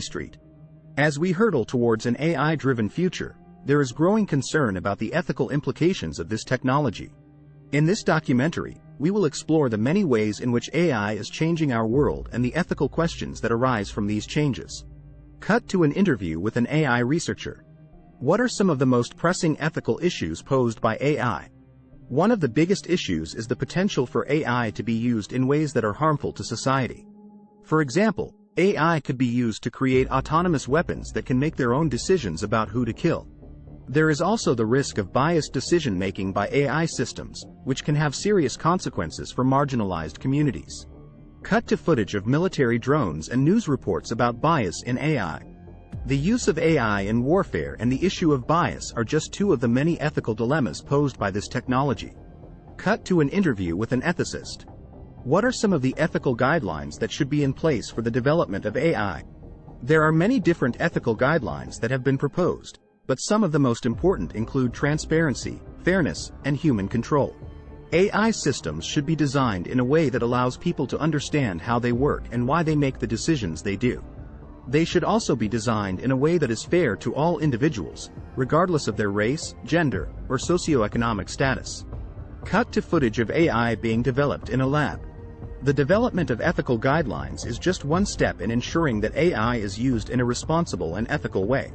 Street. As we hurtle towards an AI-driven future, there is growing concern about the ethical implications of this technology. In this documentary, we will explore the many ways in which AI is changing our world and the ethical questions that arise from these changes. Cut to an interview with an AI researcher. What are some of the most pressing ethical issues posed by AI? One of the biggest issues is the potential for AI to be used in ways that are harmful to society. For example, AI could be used to create autonomous weapons that can make their own decisions about who to kill. There is also the risk of biased decision-making by AI systems, which can have serious consequences for marginalized communities. Cut to footage of military drones and news reports about bias in AI. The use of AI in warfare and the issue of bias are just two of the many ethical dilemmas posed by this technology. Cut to an interview with an ethicist. What are some of the ethical guidelines that should be in place for the development of AI? There are many different ethical guidelines that have been proposed, but some of the most important include transparency, fairness, and human control. AI systems should be designed in a way that allows people to understand how they work and why they make the decisions they do. They should also be designed in a way that is fair to all individuals, regardless of their race, gender, or socioeconomic status. Cut to footage of AI being developed in a lab. The development of ethical guidelines is just one step in ensuring that AI is used in a responsible and ethical way.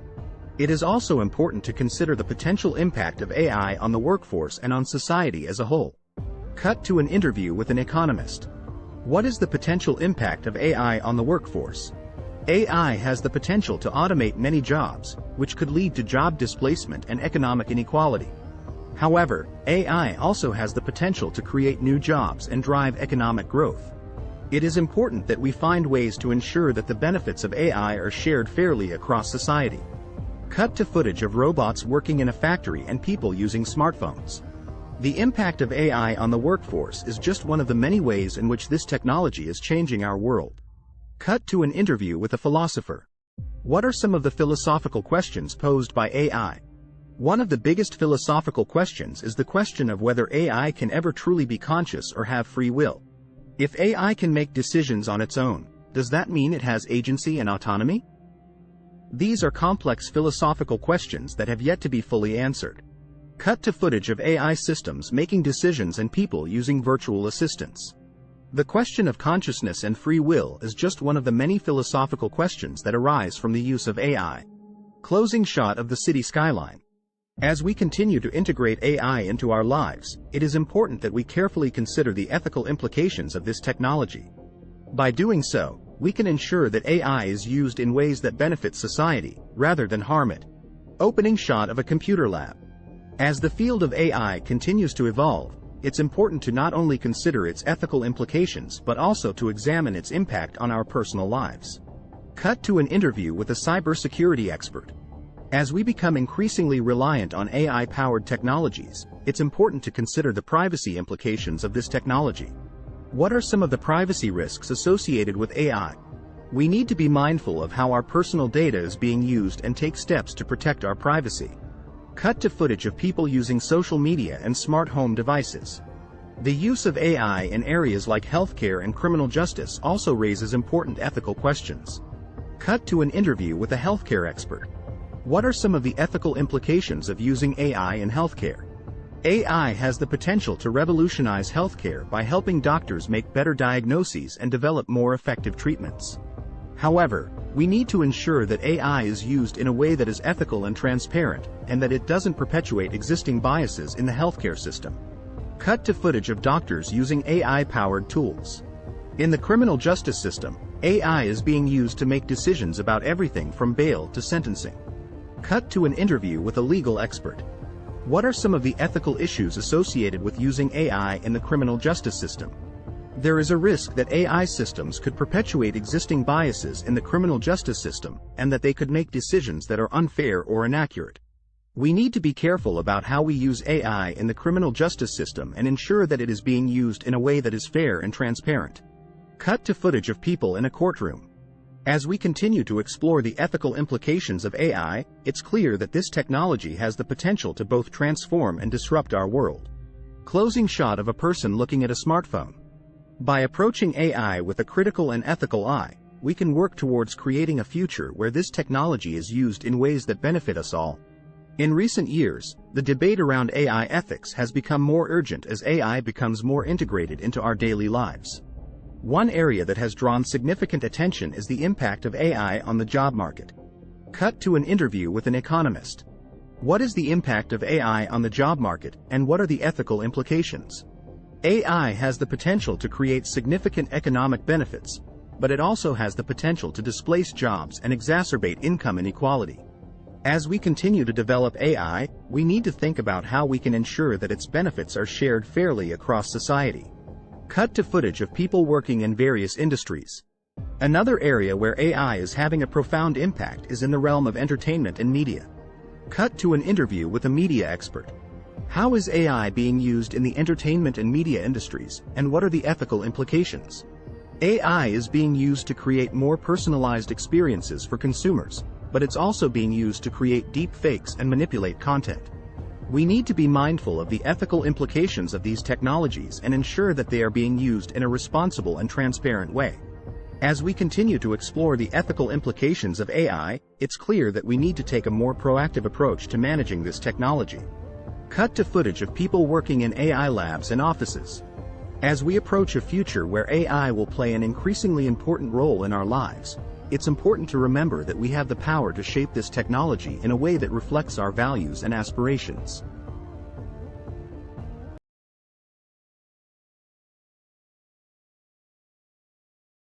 It is also important to consider the potential impact of AI on the workforce and on society as a whole. Cut to an interview with an economist. What is the potential impact of AI on the workforce? AI has the potential to automate many jobs, which could lead to job displacement and economic inequality. However, AI also has the potential to create new jobs and drive economic growth. It is important that we find ways to ensure that the benefits of AI are shared fairly across society. Cut to footage of robots working in a factory and people using smartphones. The impact of AI on the workforce is just one of the many ways in which this technology is changing our world. Cut to an interview with a philosopher. What are some of the philosophical questions posed by AI? One of the biggest philosophical questions is the question of whether AI can ever truly be conscious or have free will. If AI can make decisions on its own, does that mean it has agency and autonomy? These are complex philosophical questions that have yet to be fully answered. Cut to footage of AI systems making decisions and people using virtual assistants. The question of consciousness and free will is just one of the many philosophical questions that arise from the use of AI. Closing shot of the city skyline. As we continue to integrate AI into our lives, it is important that we carefully consider the ethical implications of this technology. By doing so, we can ensure that AI is used in ways that benefit society, rather than harm it. Opening shot of a computer lab. As the field of AI continues to evolve, it's important to not only consider its ethical implications but also to examine its impact on our personal lives. Cut to an interview with a cybersecurity expert. As we become increasingly reliant on AI-powered technologies, it's important to consider the privacy implications of this technology. What are some of the privacy risks associated with AI? We need to be mindful of how our personal data is being used and take steps to protect our privacy. Cut to footage of people using social media and smart home devices. The use of AI in areas like healthcare and criminal justice also raises important ethical questions. Cut to an interview with a healthcare expert. What are some of the ethical implications of using AI in healthcare? AI has the potential to revolutionize healthcare by helping doctors make better diagnoses and develop more effective treatments. However, we need to ensure that AI is used in a way that is ethical and transparent, and that it doesn't perpetuate existing biases in the healthcare system. Cut to footage of doctors using AI-powered tools. In the criminal justice system, AI is being used to make decisions about everything from bail to sentencing. Cut to an interview with a legal expert. What are some of the ethical issues associated with using AI in the criminal justice system? There is a risk that AI systems could perpetuate existing biases in the criminal justice system, and that they could make decisions that are unfair or inaccurate. We need to be careful about how we use AI in the criminal justice system and ensure that it is being used in a way that is fair and transparent. Cut to footage of people in a courtroom. As we continue to explore the ethical implications of AI, it's clear that this technology has the potential to both transform and disrupt our world. Closing shot of a person looking at a smartphone. By approaching AI with a critical and ethical eye, we can work towards creating a future where this technology is used in ways that benefit us all. In recent years, the debate around AI ethics has become more urgent as AI becomes more integrated into our daily lives. One area that has drawn significant attention is the impact of AI on the job market. Cut to an interview with an economist. What is the impact of AI on the job market, and what are the ethical implications? AI has the potential to create significant economic benefits, but it also has the potential to displace jobs and exacerbate income inequality. As we continue to develop AI, we need to think about how we can ensure that its benefits are shared fairly across society. Cut to footage of people working in various industries. Another area where AI is having a profound impact is in the realm of entertainment and media. Cut to an interview with a media expert. How is AI being used in the entertainment and media industries, and what are the ethical implications? AI is being used to create more personalized experiences for consumers, but it's also being used to create deep fakes and manipulate content. We need to be mindful of the ethical implications of these technologies and ensure that they are being used in a responsible and transparent way. As we continue to explore the ethical implications of AI, it's clear that we need to take a more proactive approach to managing this technology. Cut to footage of people working in AI labs and offices. As we approach a future where AI will play an increasingly important role in our lives, it's important to remember that we have the power to shape this technology in a way that reflects our values and aspirations.